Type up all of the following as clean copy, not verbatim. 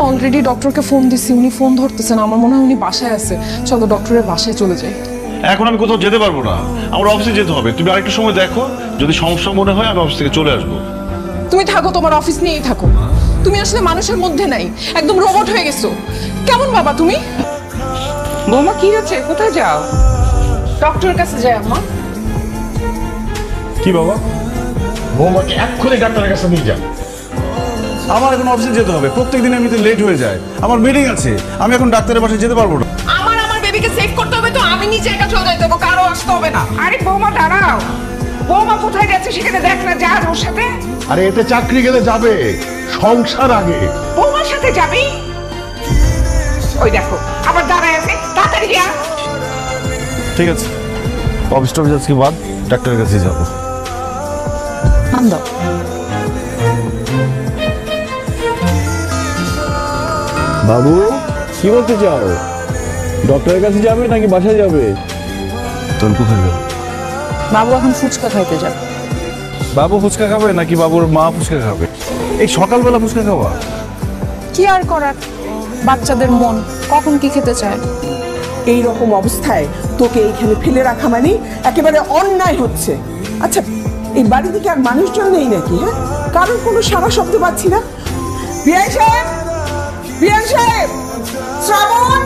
Already ডক্টরকে phone দিছি, উনি ফোন ধরতেছেন। আমার মনে হয় উনি বাসায় আছে। চলো ডক্টরের বাসায় চলে যাই। এখন আমি কোথাও যেতে পারবো না, আমার অফিসে যেতে হবে। তুমি আরেকটু সময় দেখো, যদি সমস্যা মনে হয় আমি অফিস থেকে চলে আসবো। তুমি থাকো, তোমার অফিস নিয়েই থাকো। তুমি আসলে মানুষের মধ্যে নাই, একদম রোবট হয়ে গেছো। কেমন বাবা তুমি? বৌমা কি হচ্ছে, কোথায় যাও? ডক্টরের কাছে যাই আম্মা। কি বাবা? বৌমাকে এক্ষুনি ডাক্তারের কাছে নিয়ে যান। আমার এখন অফিসে যেতে হবে, প্রত্যেকদিন আমি লেট হয়ে যায়, আমার মিটিং আছে, আমি এখন ডাক্তারের বাসায় যেতে পারবো না। আমার বেবিকে সেভ করতে হবে, তো আমি নিজে একা চলে যাইতে হবে, কারো আসতে হবে না। আরে বৌমা দাঁড়াও, বৌমা কোথায় যাচ্ছে সেখানে দেখ না, যা ওর সাথে। আরে এতে চাকরি গেলে যাবে, সংসার আগে। বৌমার সাথে যাবি? ওই দেখো আবার দাঁড়ায় আছে, তাড়াতাড়ি যা। ঠিক আছে, অফিস টফিস আজকে বাদ, ডাক্তারের কাছে যাবো। বাবু কি বলতে চাও? ডক্টরের কাছে যাবে নাকি বাসায় যাবে? তোর কোথায় যাবে? বাবু এখন ফুচকা খাইতে যাবে। বাবু ফুচকা খাবে নাকি বাবুর মা ফুচকা খাবে? এই সকালবেলা ফুচকা খাওয়া? কি আর করার, বাচ্চাদের মন কখন কি খেতে চায়। এই রকম অবস্থায় তোকে এইখানে ফেলে রাখা মানে একেবারে অন্যায় হচ্ছে। আচ্ছা, এই বাড়ি থেকে আর মানুষজন নেই নাকি? হ্যাঁ, কারোর কোনো সারা শব্দ পাচ্ছি না। বিআই সাহেব, বিআই সাহেব, শ্রাবণ।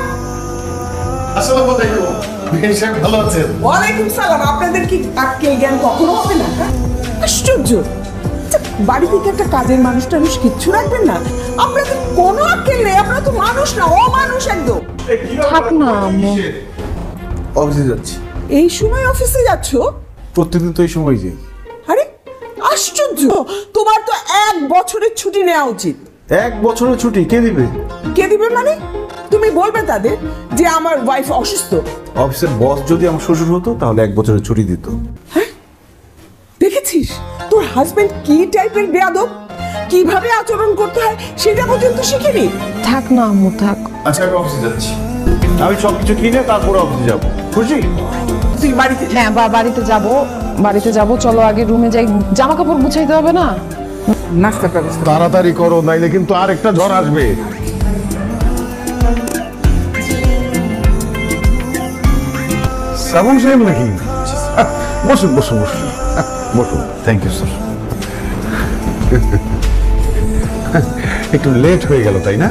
আসসালামু আলাইকুম। বিআই সাহেব ভালো আছেন? ওয়ালাইকুম সালাম। আপনাদের কি আক্কেল জ্ঞান কখনো হবে না? আশ্চর্য, বাড়ি থেকে একটা কাজের মানুষ টানুষ কিচ্ছু রাখবেন না? আপনাদের কোনো আক্কেল নেই, আপনারা তো মানুষ না, অমানুষ একদম। থাক না আম্মু। অফিসে যাচ্ছি। এই সময় অফিসে যাচ্ছ? প্রত্যেকদিন তো এই সময় যাই। আরে আশ্চর্য, তোমার তো 1 বছরের ছুটি নেওয়া উচিত। 1 বছরের ছুটি কে দিবে? কে দিবে মানে? তুমি বলবে তাদের যে আমার ওয়াইফ অসুস্থ। অফিসের বস যদি আমার শ্বশুর হতো তাহলে 1 বছরের ছুটি দিত। হ্যাঁ, দেখেছিস তোর হাজবেন্ড কি টাইপের বেয়াদব, কিভাবে আচরণ করতে হয় সেটা পর্যন্ত শিখিনি। থাক না আম্মু, থাক। আচ্ছা আমি অফিসে যাচ্ছি, আমি সবকিছু কিনে তারপরে অফিসে যাবো। খুশি? তুই বাড়িতে হ্যাঁ বাড়িতে যাব। চলো আগে রুমে যাই, জামা কাপড় গুছাইতে হবে না? নাস্তার ব্যবস্থা তাড়াতাড়ি করো, নাইলে কিন্তু আরেকটা ঝড় আসবে। শ্রাবণ সাহেব নাকি? বসুন বসুন বসুন বসুন। Thank you sir. একটু লেট হয়ে গেল তাই না?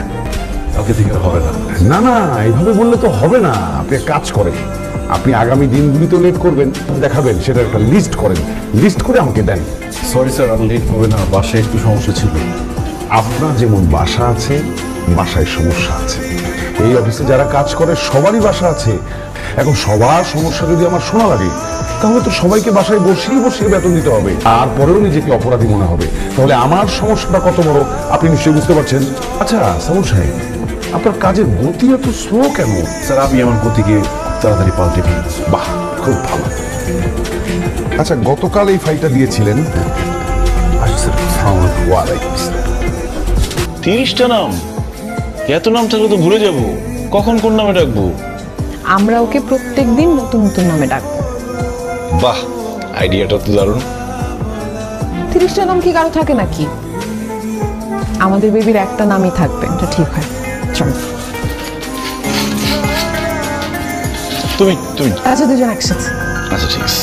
কালকে থেকে হবে না। না না, এইভাবে বললে তো হবে না। আপনি এক কাজ করেন, আপনি আগামী দিনগুলিতে লেট করবেন, দেখাবেন, সেটা একটা লিস্ট করেন, লিস্ট করে আমাকে দেন। সরি স্যার, আর লেট হবে না, বাসায় একটু সমস্যা ছিল। আপনার যেমন বাসা আছে, বাসায় সমস্যা আছে। এই অফিসে যারা কাজ করে সবারই বাসা আছে। এখন সবার সমস্যা যদি আমার শোনা লাগে, তাহলে তো সবাইকে বাসায় বসিয়ে বসিয়ে বেতন দিতে হবে, তারপরেও নিজেকে অপরাধী মনে হবে। তাহলে আমার সমস্যাটা কত বড় আপনি নিশ্চয়ই বুঝতে পারছেন। আচ্ছা সামুল সাহেব, আপনার কাজের গতি এত স্লো কেন? স্যার আমি আমার গতিকে তাড়াতাড়ি পাল্টে ফেলি। বাহ, খুব ভালো। আচ্ছা, গতকাল এই ফাইলটা দিয়েছিলেন? ওয়ালাইকুম আসসালাম। 30টা নাম? এত নাম থাকলে তো ভুলে যাবো, কখন কোন নামে ডাকবো। আমরা ওকে প্রত্যেকদিন নতুন নতুন নামে ডাকবো। বাহ, আইডিয়াটা তো দারুণ। 30টা নাম কি কারো থাকে নাকি? আমাদের বেবির একটা নামই থাকবে, এটা ঠিক হয়। চলো। তুমি তুমি আচ্ছা, দুজন একসাথে। আচ্ছা ঠিক আছে,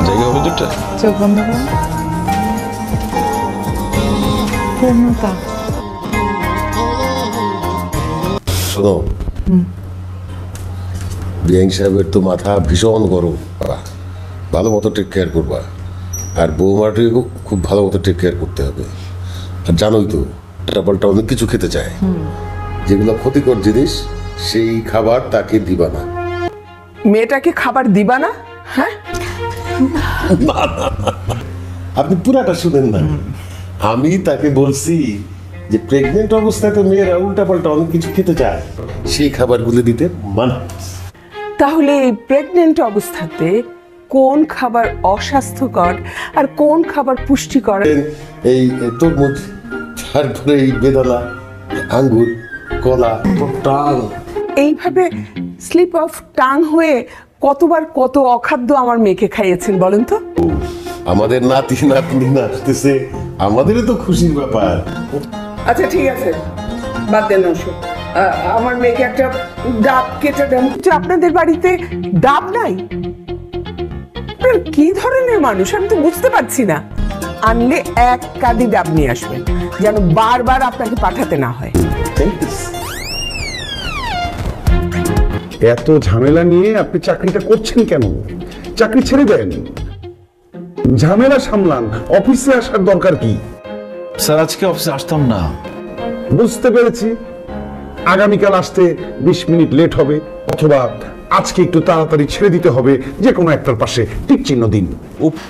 জায়গা হবে দুটো। চোখ বন্ধ করো। পূর্ণতা। শোনো, বিআইন সাহেবের তো মাথা ভীষণ গরম, ভালো মতো টেক কেয়ার করবা। আর বৌমাটিকেও খুব ভালো মতো টেক কেয়ার করতে হবে। আর জানোই তো টাপালটা অনেক কিছু খেতে চায়, যেগুলো ক্ষতিকর জিনিস সেই খাবার তাকে দিবা না। মেয়েটাকে খাবার দিবা না? হ্যাঁ, আপনি পুরাটা শুনেন না। আমি তাকে বলছি যে প্রেগনেন্ট অবস্থায় তো মেয়েরা উল্টাপাল্টা অনেক কিছু খেতে চায়, সেই খাবারগুলো দিতে মানা। তাহলে প্রেগনেন্ট অবস্থাতে কোন খাবার অস্বাস্থ্যকর আর কোন খাবার পুষ্টিকর? এই তরমুজ, তারপরে এই বেদানা, আঙ্গুর, কলা, টাং। এইভাবে স্লিপ অফ টাং হয়ে কতবার কত অখাদ্য আমার মেয়েকে খাইয়েছেন বলেন তো? আমাদের নাতি নাতনি নাচতেছে, আমাদেরও তো খুশির ব্যাপার। আচ্ছা ঠিক আছে, বাদ দেন ওসব। আমার মেয়েকে একটা ডাব কেটে দেন। আপনাদের বাড়িতে ডাব নাই? আপনারা কি ধরনের মানুষ আমি তো বুঝতে পারছি না। আনলে এক কাঁদি ডাব নিয়ে আসবেন, যেন বারবার আপনাকে পাঠাতে না হয়। এত ঝামেলা নিয়ে আপনি চাকরিটা করছেন কেন? চাকরি ছেড়ে দেন, ঝামেলা সামলান। অফিসে আসার দরকার কি? স্যার আজকে অফিসে আসতাম না। বুঝতে পেরেছি, আগামীকাল আসতে 20 মিনিট লেট হবে, অথবা আজকে একটু তাড়াতাড়ি ছেড়ে দিতে হবে। যে কোনো একটার পাশে টিক চিহ্ন দিন।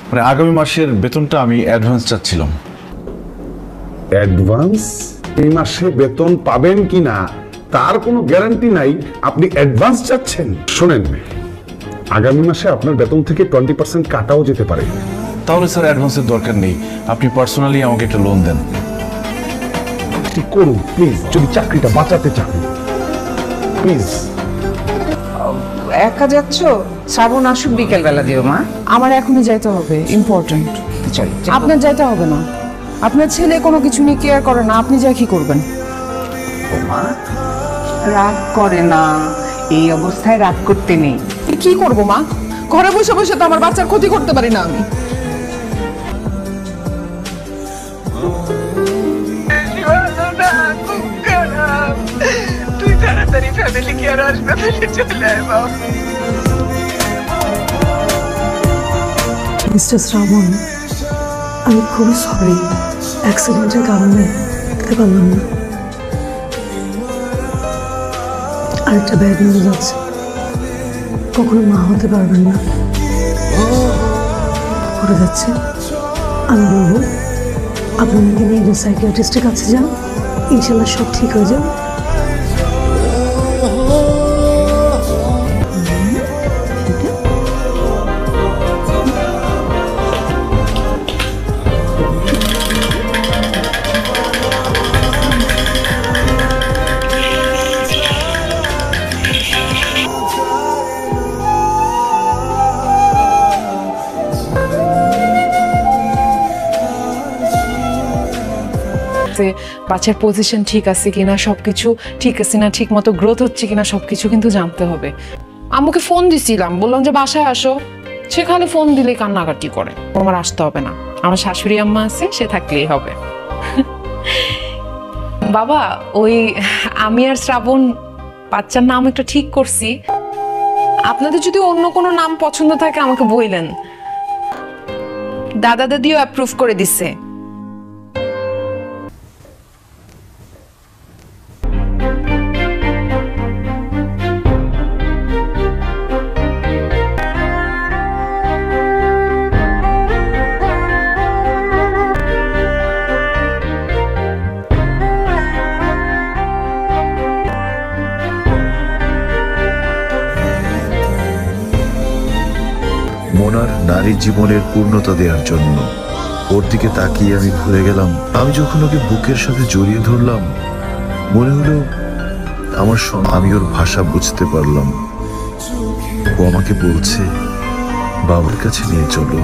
মানে আগামী মাসের বেতনটা আমি অ্যাডভান্স চাচ্ছিলাম। অ্যাডভান্স? এই মাসে বেতন পাবেন কিনা তার কোনো গ্যারান্টি নাই, আপনি অ্যাডভান্স চাচ্ছেন? শোনেন, আগামী মাসে আপনার বেতন থেকে 20% কাটাও যেতে পারে। তাহলে স্যার অ্যাডভান্সের দরকার নেই, আপনি পার্সোনালি আমাকে একটা লোন দেন। ঠিক করুন প্লিজ, যদি চাকরিটা বাঁচাতে চান প্লিজ। একা যাচ্ছ? শ্রাবণ আসুক বিকেল বেলা দিও মা। আমার এখনই যাইতে হবে, ইম্পর্টেন্ট। চল আপনার যাইতে হবে না, আপনার ছেলে কোনো কিছু নিয়ে কেয়ার করে না, আপনি যা কি করবেন। মা রাগ করে না, এই অবস্থায় রাগ করতে নেই। কি করবো মা, ঘরে বসে বসে তো আমার বাচ্চার ক্ষতি করতে পারি না আমি। তুই তাড়াতাড়ি ফ্যামিলি কেয়ার হাসপাতালে চলে আয় বাবা। মিস্টার শ্রাবণ, আমি খুবই সরি, অ্যাক্সিডেন্টের কারণে যেতে পারলাম না। আরেকটা ব্যাড নিউজ আছে, কখনো মা হতে পারবেন না। করে যাচ্ছে, আমি বলবো আপনার মেয়েকে নিয়ে একজন সাইকিয়াট্রিস্টের কাছে যান, ইনশাল্লাহ সব ঠিক হয়ে যাবে। বাচ্চার পজিশন ঠিক আছে কিনা, সবকিছু ঠিক আছে না, ঠিক মতো গ্রোথ হচ্ছে কিনা, সবকিছু কিন্তু জানতে হবে। আম্মুকে ফোন দিছিলাম, বললাম যে বাসায় আসো, সেখানে ফোন দিলে কান্নাকাটি করে। আমার আসতে হবে না, আমার শাশুড়ি আম্মা আছে, সে থাকলেই হবে। বাবা, ওই আমি আর শ্রাবণ বাচ্চার নাম একটা ঠিক করছি। আপনাদের যদি অন্য কোনো নাম পছন্দ থাকে আমাকে বললেন। দাদা দাদিও অ্যাপ্রুভ করে দিচ্ছে। মোনার নারী জীবনের পূর্ণতা দেওয়ার জন্য ওর দিকে তাকিয়ে আমি ভুলে গেলাম। আমি যখন ওকে বুকের সাথে জড়িয়ে ধরলাম, মনে হলো আমি ওর ভাষা বুঝতে পারলাম। ও আমাকে বলছে, বাবার কাছে নিয়ে চলো।